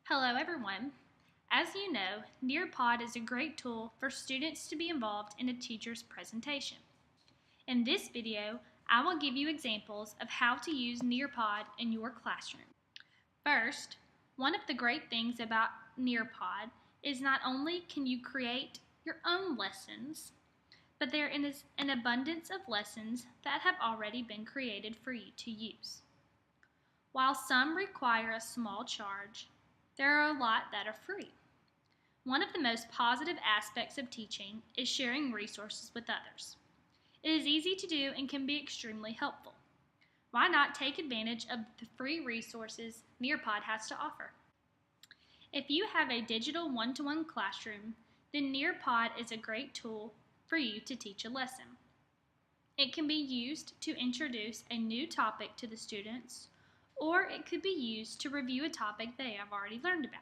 Hello everyone. As you know, Nearpod is a great tool for students to be involved in a teacher's presentation. In this video, I will give you examples of how to use Nearpod in your classroom. First, one of the great things about Nearpod is not only can you create your own lessons, but there is an abundance of lessons that have already been created for you to use. While some require a small charge, there are a lot that are free. One of the most positive aspects of teaching is sharing resources with others. It is easy to do and can be extremely helpful. Why not take advantage of the free resources Nearpod has to offer? If you have a digital one-to-one classroom, then Nearpod is a great tool for you to teach a lesson. It can be used to introduce a new topic to the students, or it could be used to review a topic they have already learned about.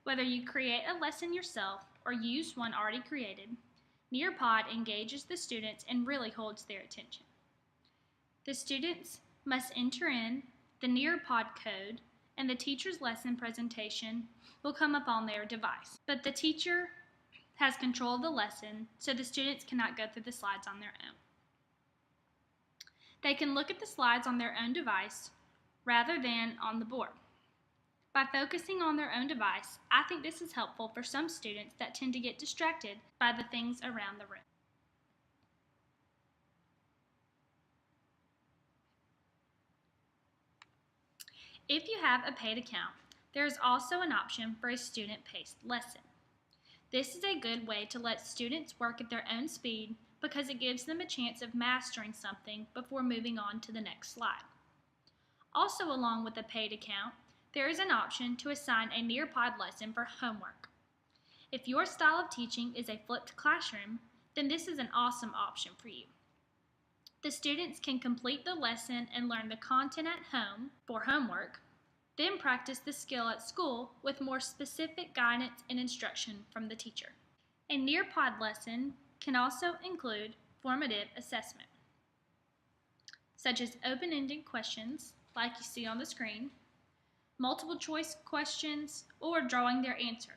Whether you create a lesson yourself or use one already created, Nearpod engages the students and really holds their attention. The students must enter in the Nearpod code and the teacher's lesson presentation will come up on their device. But the teacher has control of the lesson, so the students cannot go through the slides on their own. They can look at the slides on their own device rather than on the board. By focusing on their own device, I think this is helpful for some students that tend to get distracted by the things around the room. If you have a paid account, there is also an option for a student-paced lesson. This is a good way to let students work at their own speed because it gives them a chance of mastering something before moving on to the next slide. Also, along with a paid account, there is an option to assign a Nearpod lesson for homework. If your style of teaching is a flipped classroom, then this is an awesome option for you. The students can complete the lesson and learn the content at home for homework, then practice the skill at school with more specific guidance and instruction from the teacher. A Nearpod lesson can also include formative assessment, such as open-ended questions like you see on the screen, multiple choice questions, or drawing their answer.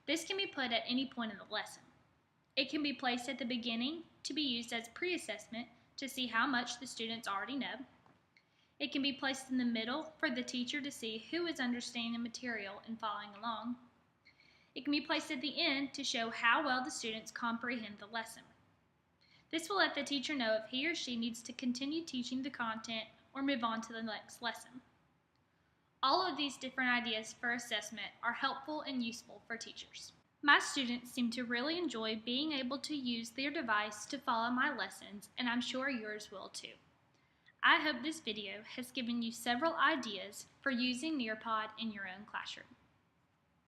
This can be put at any point in the lesson. It can be placed at the beginning to be used as pre-assessment to see how much the students already know. It can be placed in the middle for the teacher to see who is understanding the material and following along. It can be placed at the end to show how well the students comprehend the lesson. This will let the teacher know if he or she needs to continue teaching the content or move on to the next lesson. All of these different ideas for assessment are helpful and useful for teachers. My students seem to really enjoy being able to use their device to follow my lessons, and I'm sure yours will too. I hope this video has given you several ideas for using Nearpod in your own classroom.